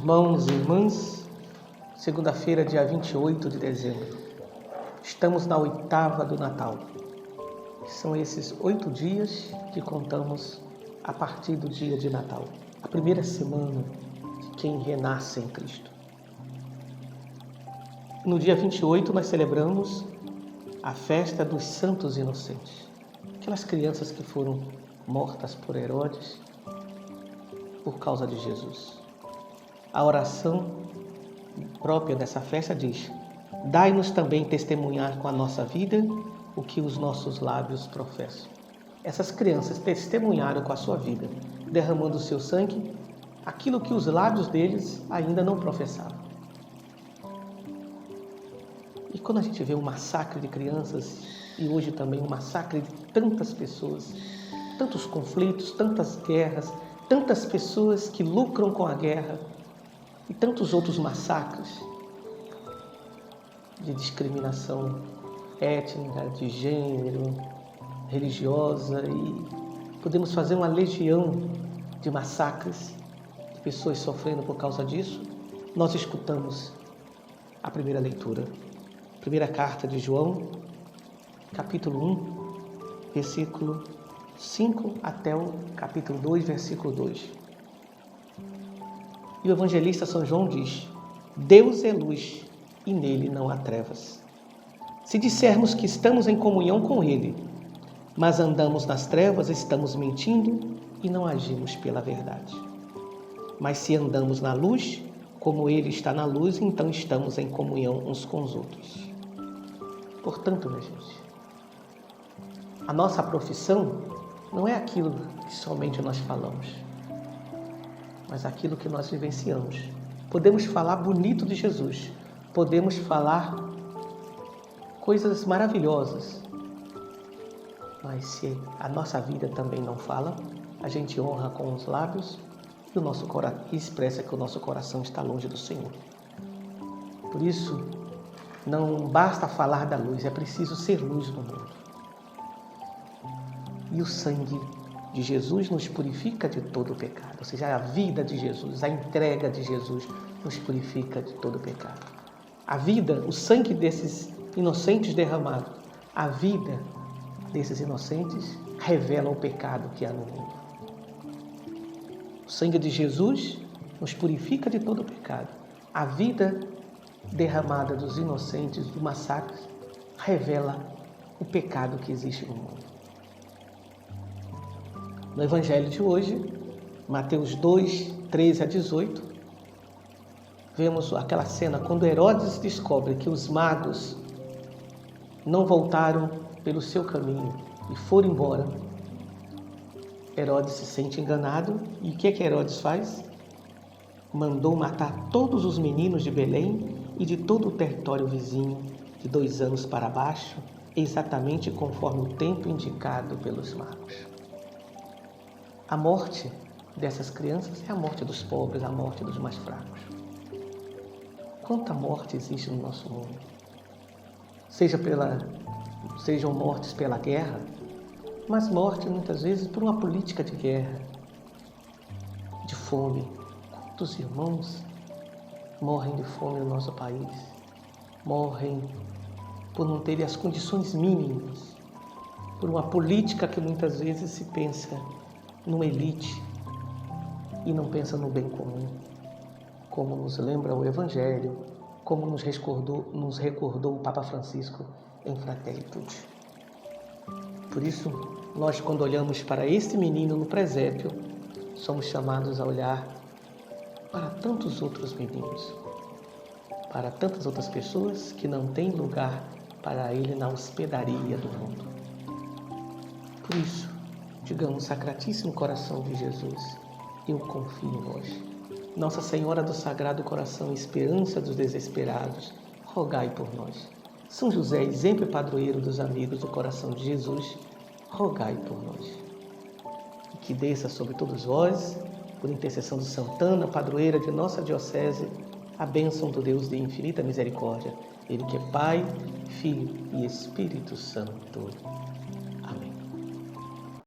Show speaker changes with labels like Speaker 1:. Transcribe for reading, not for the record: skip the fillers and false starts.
Speaker 1: Irmãos e irmãs, segunda-feira, dia 28 de dezembro. Estamos na oitava do Natal. São esses 8 dias que contamos a partir do dia de Natal, a primeira semana de quem renasce em Cristo. No dia 28 nós celebramos a festa dos Santos Inocentes, aquelas crianças que foram mortas por Herodes por causa de Jesus. A oração própria dessa festa diz: dai-nos também testemunhar com a nossa vida o que os nossos lábios professam. Essas crianças testemunharam com a sua vida, derramando o seu sangue, aquilo que os lábios deles ainda não professavam. E quando a gente vê um massacre de crianças, e hoje também um massacre de tantas pessoas, tantos conflitos, tantas guerras, tantas pessoas que lucram com a guerra, e tantos outros massacres de discriminação étnica, de gênero, religiosa, e podemos fazer uma legião de massacres, de pessoas sofrendo por causa disso. Nós escutamos a primeira leitura, primeira carta de João, capítulo 1, versículo 5 até o capítulo 2, versículo 2. E o evangelista São João diz: Deus é luz e nele não há trevas. Se dissermos que estamos em comunhão com Ele, mas andamos nas trevas, estamos mentindo e não agimos pela verdade. Mas se andamos na luz, como Ele está na luz, então estamos em comunhão uns com os outros. Portanto, minha gente, a nossa profissão não é aquilo que somente nós falamos, mas aquilo que nós vivenciamos. Podemos falar bonito de Jesus, podemos falar coisas maravilhosas, mas se a nossa vida também não fala, a gente honra com os lábios e o nosso coração expressa que o nosso coração está longe do Senhor. Por isso, não basta falar da luz, é preciso ser luz no mundo. E o sangue de Jesus nos purifica de todo o pecado, ou seja, a vida de Jesus, a entrega de Jesus nos purifica de todo o pecado. A vida, o sangue desses inocentes derramado, a vida desses inocentes revela o pecado que há no mundo. O sangue de Jesus nos purifica de todo o pecado. A vida derramada dos inocentes do massacre revela o pecado que existe no mundo. No Evangelho de hoje, Mateus 2, 13 a 18, vemos aquela cena quando Herodes descobre que os magos não voltaram pelo seu caminho e foram embora. Herodes se sente enganado e o que é que Herodes faz? Mandou matar todos os meninos de Belém e de todo o território vizinho de 2 anos para baixo, exatamente conforme o tempo indicado pelos magos. A morte dessas crianças é a morte dos pobres, a morte dos mais fracos. Quanta morte existe no nosso mundo? Sejam mortes pela guerra, mas morte muitas vezes por uma política de guerra, de fome. Quantos irmãos morrem de fome no nosso país? Morrem por não terem as condições mínimas, por uma política que muitas vezes se pensa numa elite e não pensa no bem comum, como nos lembra o Evangelho, como nos recordou o Papa Francisco em Fratelli Tutti. Por isso, nós, quando olhamos para este menino no presépio, somos chamados a olhar para tantos outros meninos, para tantas outras pessoas que não têm lugar para ele na hospedaria do mundo. Por isso, digamos: Sacratíssimo Coração de Jesus, eu confio em vós. Nossa Senhora do Sagrado Coração, esperança dos desesperados, rogai por nós. São José, exemplo e padroeiro dos amigos do coração de Jesus, rogai por nós. E que desça sobre todos vós, por intercessão de Santana, padroeira de nossa diocese, a bênção do Deus de infinita misericórdia, Ele que é Pai, Filho e Espírito Santo.